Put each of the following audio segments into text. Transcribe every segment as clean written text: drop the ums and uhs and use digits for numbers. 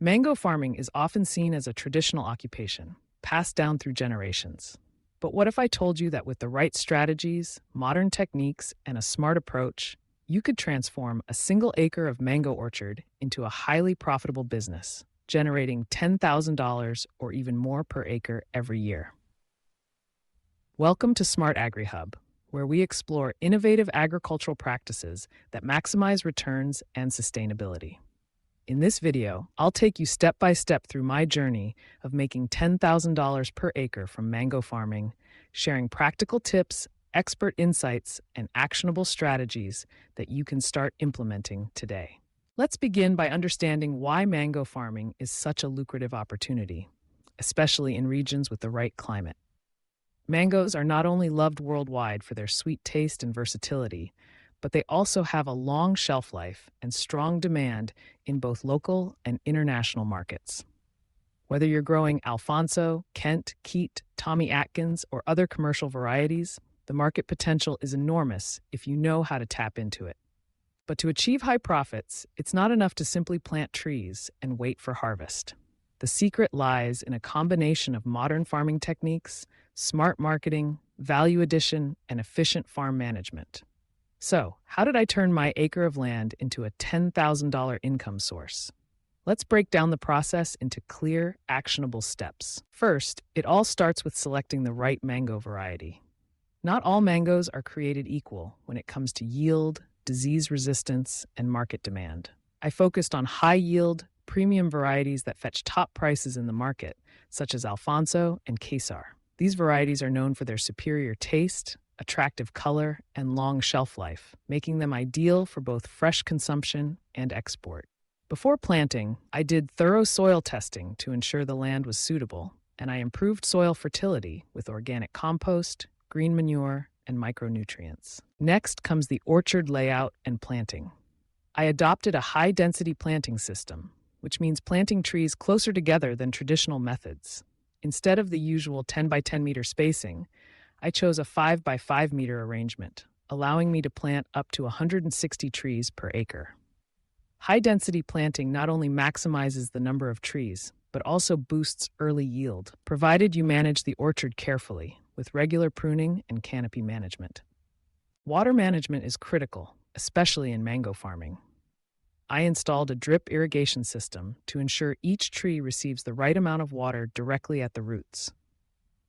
Mango farming is often seen as a traditional occupation, passed down through generations. But what if I told you that with the right strategies, modern techniques, and a smart approach, you could transform a single acre of mango orchard into a highly profitable business, generating $10,000 or even more per acre every year? Welcome to SMART-AGRI Hub, where we explore innovative agricultural practices that maximize returns and sustainability. In this video, I'll take you step by step through my journey of making $10,000 per acre from mango farming, sharing practical tips, expert insights, and actionable strategies that you can start implementing today. Let's begin by understanding why mango farming is such a lucrative opportunity, especially in regions with the right climate. Mangoes are not only loved worldwide for their sweet taste and versatility, but they also have a long shelf life and strong demand in both local and international markets. Whether you're growing Alfonso, Kent, Keat, Tommy Atkins, or other commercial varieties, the market potential is enormous if you know how to tap into it. But to achieve high profits, it's not enough to simply plant trees and wait for harvest. The secret lies in a combination of modern farming techniques, smart marketing, value addition, and efficient farm management. So, how did I turn my acre of land into a $10,000 income source? Let's break down the process into clear, actionable steps. First, it all starts with selecting the right mango variety. Not all mangoes are created equal when it comes to yield, disease resistance, and market demand. I focused on high-yield, premium varieties that fetch top prices in the market, such as Alfonso and Quesar. These varieties are known for their superior taste, attractive color, and long shelf life, making them ideal for both fresh consumption and export. Before planting, I did thorough soil testing to ensure the land was suitable, and I improved soil fertility with organic compost, green manure, and micronutrients. Next comes the orchard layout and planting. I adopted a high-density planting system, which means planting trees closer together than traditional methods. Instead of the usual 10 by 10 meter spacing, I chose a 5 by 5 meter arrangement, allowing me to plant up to 160 trees per acre. High-density planting not only maximizes the number of trees, but also boosts early yield, provided you manage the orchard carefully, with regular pruning and canopy management. Water management is critical, especially in mango farming. I installed a drip irrigation system to ensure each tree receives the right amount of water directly at the roots.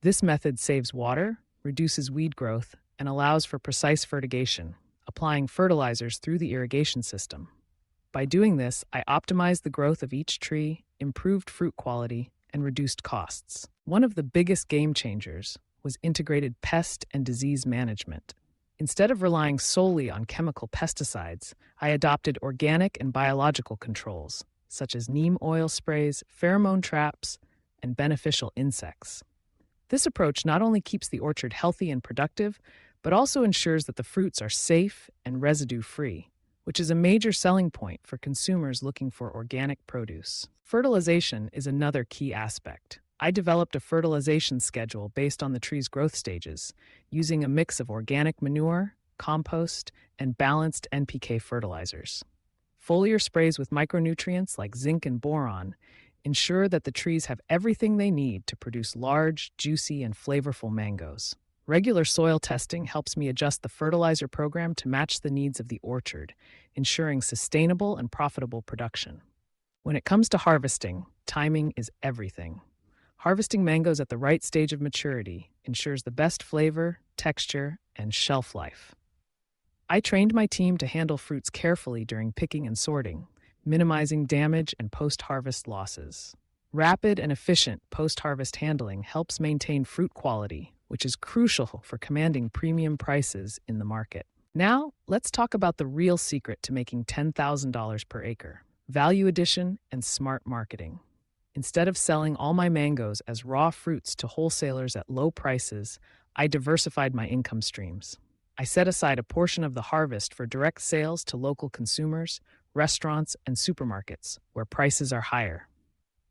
This method saves water, reduces weed growth, and allows for precise fertigation, applying fertilizers through the irrigation system. By doing this, I optimized the growth of each tree, improved fruit quality, and reduced costs. One of the biggest game changers was integrated pest and disease management. Instead of relying solely on chemical pesticides, I adopted organic and biological controls, such as neem oil sprays, pheromone traps, and beneficial insects. This approach not only keeps the orchard healthy and productive, but also ensures that the fruits are safe and residue-free, which is a major selling point for consumers looking for organic produce. Fertilization is another key aspect. I developed a fertilization schedule based on the tree's growth stages, using a mix of organic manure, compost, and balanced NPK fertilizers. Foliar sprays with micronutrients like zinc and boron ensure that the trees have everything they need to produce large, juicy, and flavorful mangoes. Regular soil testing helps me adjust the fertilizer program to match the needs of the orchard, ensuring sustainable and profitable production. When it comes to harvesting, timing is everything. Harvesting mangoes at the right stage of maturity ensures the best flavor, texture, and shelf life. I trained my team to handle fruits carefully during picking and sorting, minimizing damage and post-harvest losses. Rapid and efficient post-harvest handling helps maintain fruit quality, which is crucial for commanding premium prices in the market. Now, let's talk about the real secret to making $10,000 per acre: value addition and smart marketing. Instead of selling all my mangoes as raw fruits to wholesalers at low prices, I diversified my income streams. I set aside a portion of the harvest for direct sales to local consumers, restaurants, and supermarkets, where prices are higher.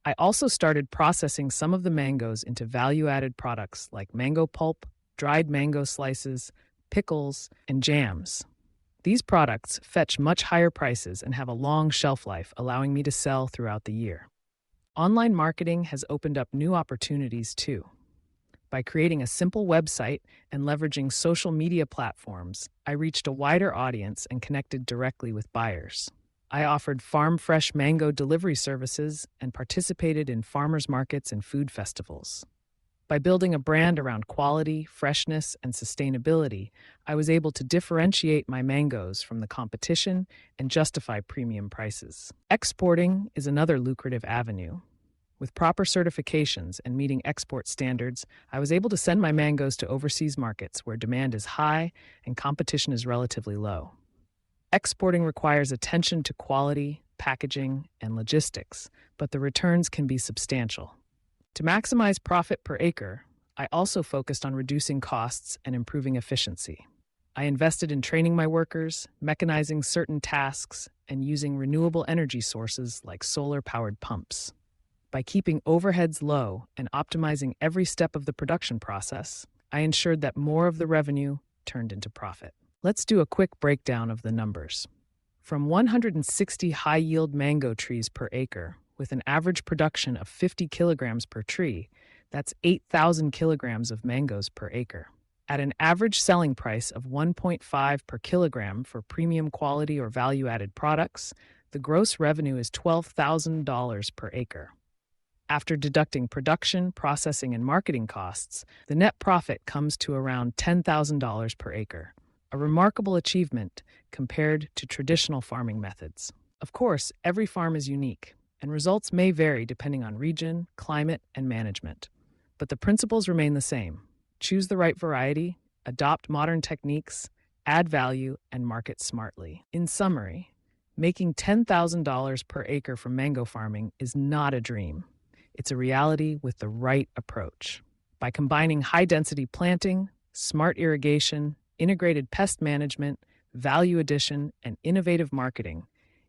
I also started processing some of the mangoes into value-added products like mango pulp, dried mango slices, pickles, and jams. These products fetch much higher prices and have a long shelf life, allowing me to sell throughout the year. Online marketing has opened up new opportunities too. By creating a simple website and leveraging social media platforms, I reached a wider audience and connected directly with buyers. I offered farm fresh mango delivery services and participated in farmers markets and food festivals. By building a brand around quality, freshness, and sustainability, I was able to differentiate my mangoes from the competition and justify premium prices. Exporting is another lucrative avenue. With proper certifications and meeting export standards, I was able to send my mangoes to overseas markets where demand is high and competition is relatively low. Exporting requires attention to quality, packaging, and logistics, but the returns can be substantial. To maximize profit per acre, I also focused on reducing costs and improving efficiency. I invested in training my workers, mechanizing certain tasks, and using renewable energy sources like solar-powered pumps. By keeping overheads low and optimizing every step of the production process, I ensured that more of the revenue turned into profit. Let's do a quick breakdown of the numbers. From 160 high-yield mango trees per acre, with an average production of 50 kilograms per tree, that's 8,000 kilograms of mangoes per acre. At an average selling price of 1.5 per kilogram for premium quality or value-added products, the gross revenue is $12,000 per acre. After deducting production, processing, and marketing costs, the net profit comes to around $10,000 per acre, a remarkable achievement compared to traditional farming methods. Of course, every farm is unique, and results may vary depending on region, climate, and management. But the principles remain the same. Choose the right variety, adopt modern techniques, add value, and market smartly. In summary, making $10,000 per acre from mango farming is not a dream. It's a reality with the right approach. By combining high-density planting, smart irrigation, integrated pest management, value addition, and innovative marketing,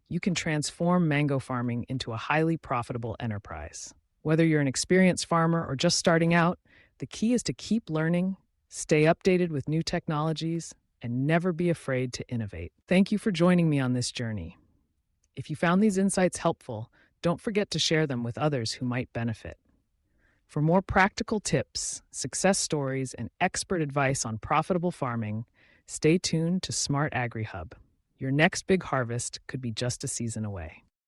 you can transform mango farming into a highly profitable enterprise. Whether you're an experienced farmer or just starting out, the key is to keep learning, stay updated with new technologies, and never be afraid to innovate. Thank you for joining me on this journey. If you found these insights helpful, don't forget to share them with others who might benefit. For more practical tips, success stories, and expert advice on profitable farming, stay tuned to SMART-AGRI Hub. Your next big harvest could be just a season away.